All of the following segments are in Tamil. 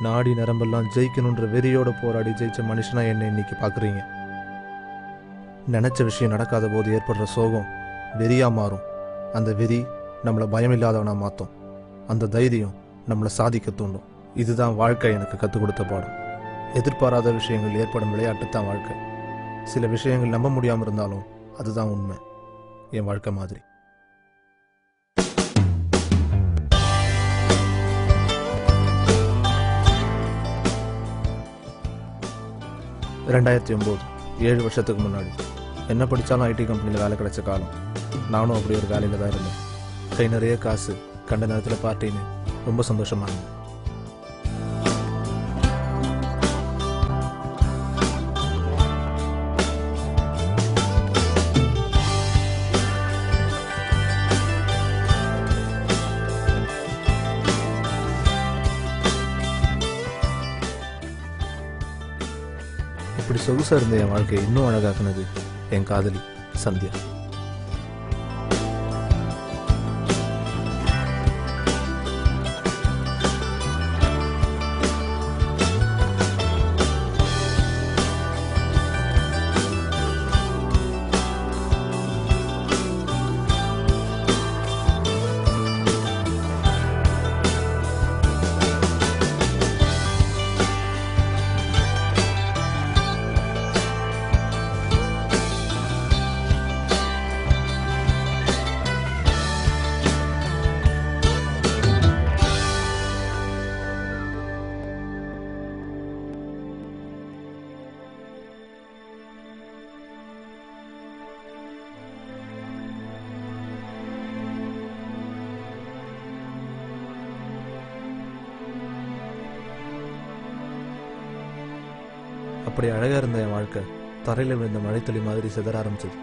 நாடி நரம்பெல்லாம் ஜெயிக்கணுன்ற வெறியோட போராடி ஜெயிச்ச மனுஷனா என்ன இன்னைக்கு பார்க்குறீங்க. நினச்ச விஷயம் நடக்காத போது ஏற்படுற சோகம் வெறியாக மாறும். அந்த வெறி நம்மளை பயமில்லாதவனா மாற்றும். அந்த தைரியம் நம்மளை சாதிக்க தூண்டும். இதுதான் வாழ்க்கை எனக்கு கற்றுக் கொடுத்த பாடம். எதிர்பாராத விஷயங்கள் ஏற்படும் விளையாட்டு தான் வாழ்க்கை. சில விஷயங்கள் நம்ப முடியாமல் இருந்தாலும் அதுதான் உண்மை. என் வாழ்க்கை மாதிரி. 2009 7 வருஷத்துக்கு முன்னாடி என்ன படித்தாலும் ஐடி கம்பெனியில் வேலை கிடைச்ச காலம். நானும் அப்படி ஒரு வேலையில் தான் இருந்தேன். கை நிறைய காசு, கண்ட நேரத்தில் பார்ட்டின்னு ரொம்ப சந்தோஷமாக இருந்தேன். இப்படி சொகுசாக இருந்த என் வாழ்க்கையை இன்னும் அழகாக்குனது என் காதலி சந்தியா. அப்படி அழகாக இருந்த என் வாழ்க்கை தரையில் விழுந்த மழைத்துளி மாதிரி சிதற ஆரம்பிச்சது.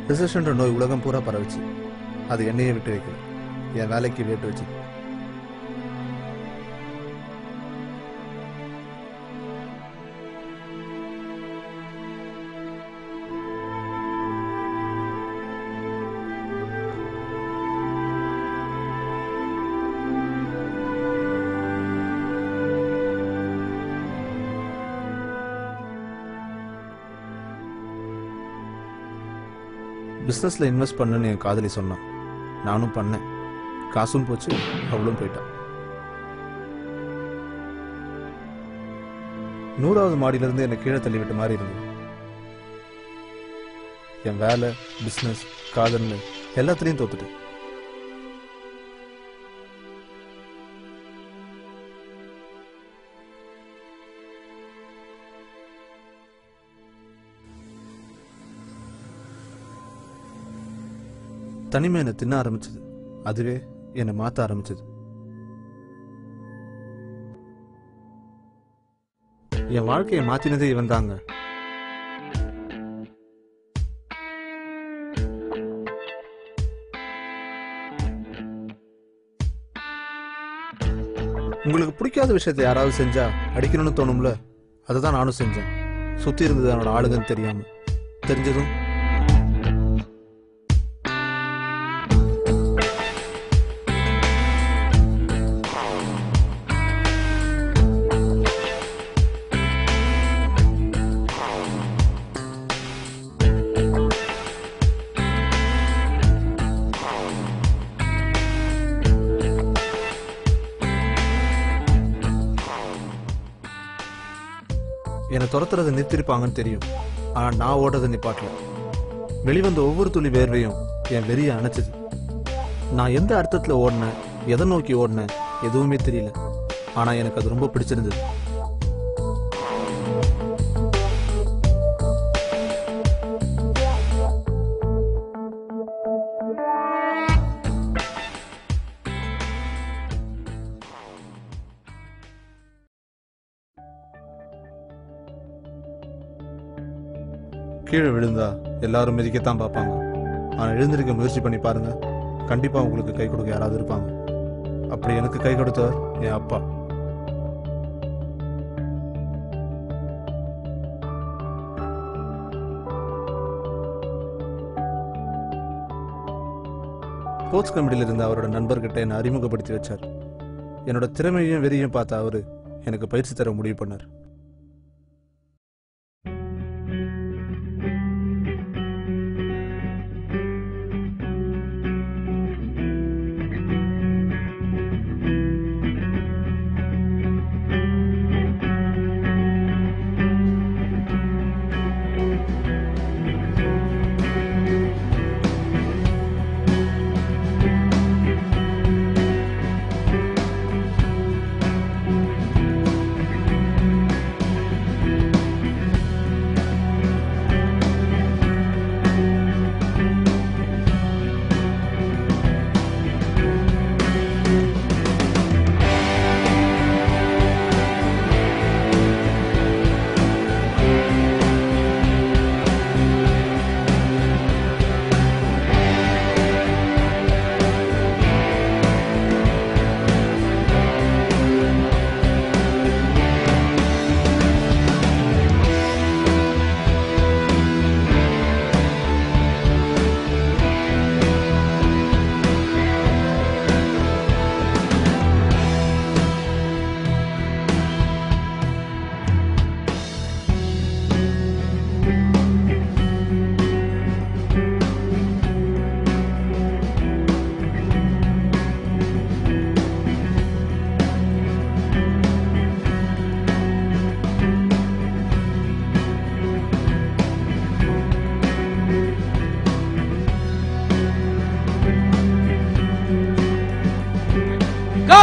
ரிசெஷன்ற நோய் உலகம் பூரா பரவிச்சு. அது என்னையே விட்டு வைக்கல, என் வேலைக்கு வேட்டு வச்சு. பிஸ்னஸில் இன்வெஸ்ட் பண்ணுன்னு என் காதலி சொன்னான். நானும் பண்ணேன். காசும் போச்சு, அவளும் போயிட்டான். 100வது மாடியிலிருந்து என்னை கீழே தள்ளிவிட்ட மாதிரி இருந்தது. என் வேலை, பிஸ்னஸ், காதல்னு எல்லாத்துலேயும் தோத்துட்டேன். தனிமை என்னை தின்ன ஆரம்பிச்சது. அதுவே என்னை மாற்ற ஆரம்பிச்சது. என் வாழ்க்கையை மாத்தினதே இவன் தாங்க. உங்களுக்கு பிடிக்காத விஷயத்தை யாராவது செஞ்சா அடிக்கணும்னு தோணும்ல, அதை தான் நானும் செஞ்சேன். சுத்தி இருந்தது அவனோட ஆளுங்கன்னு தெரியாம. தெரிஞ்சதும் என்னை துரத்துறதை நிறுத்திருப்பாங்கன்னு தெரியும். ஆனால் நான் ஓடுறதை நிப்பாட்டல. வெளிவந்த ஒவ்வொரு துளி வேர்வையும் என் வெறியை அணைச்சது. நான் எந்த அர்த்தத்தில் ஓடினேன், எதை நோக்கி ஓடினேன் எதுவுமே தெரியல. ஆனால் எனக்கு அது ரொம்ப பிடிச்சிருந்தது. கீழே விழுந்தா எல்லாரும் மிதிக்கத்தான் பார்ப்பாங்க. ஆனால் எழுந்திருக்க முயற்சி பண்ணி பாருங்க, கண்டிப்பா உங்களுக்கு கை கொடுக்க யாராவது இருப்பாங்க. அப்படி எனக்கு கை கொடுத்தவர் என் அப்பா. ஸ்போர்ட்ஸ் கமிட்டியில் இருந்த அவரோட நண்பர்கிட்ட என்னை அறிமுகப்படுத்தி வச்சார். என்னோட திறமையும் வெறியும் பார்த்த அவரு எனக்கு பயிற்சி தர முடிவு பண்ணார். Go!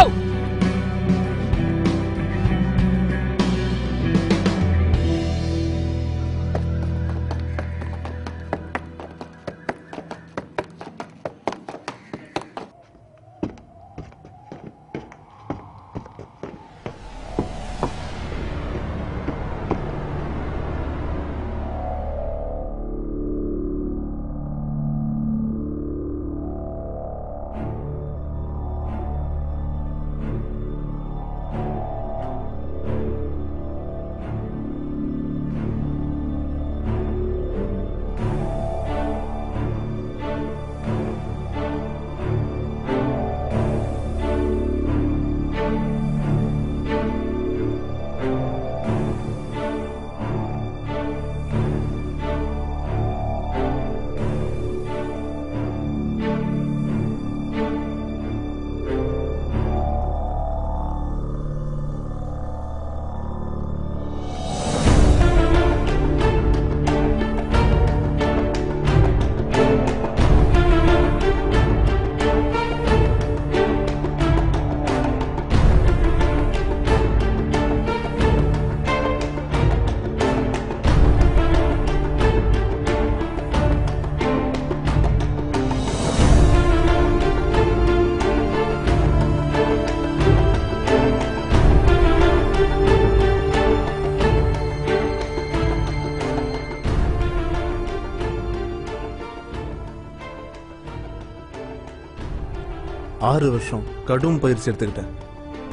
ஆறு வருஷம் கடும் பயிற்சி எடுத்துக்கிட்டேன்.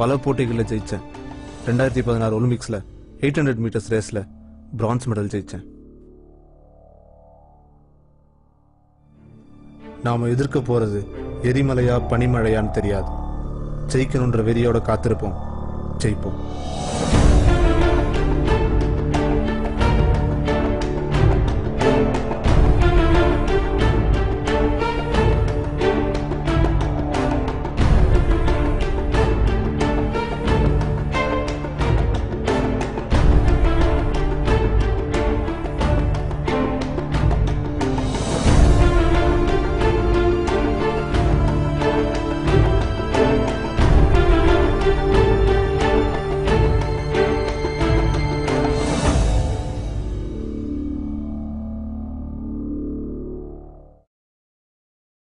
பல போட்டிகளில் ஜெயித்தேன். 2016 ஒலிம்பிக்ஸில் 800 மீட்டர்ஸ் ரேஸில் பிரான்ஸ் மெடல் ஜெயித்தேன். நாம் எதிர்க்க போகிறது எரிமலையா பனிமழையான்னு தெரியாது. ஜெயிக்கணுன்ற வெறியோட காத்திருப்போம், ஜெயிப்போம்.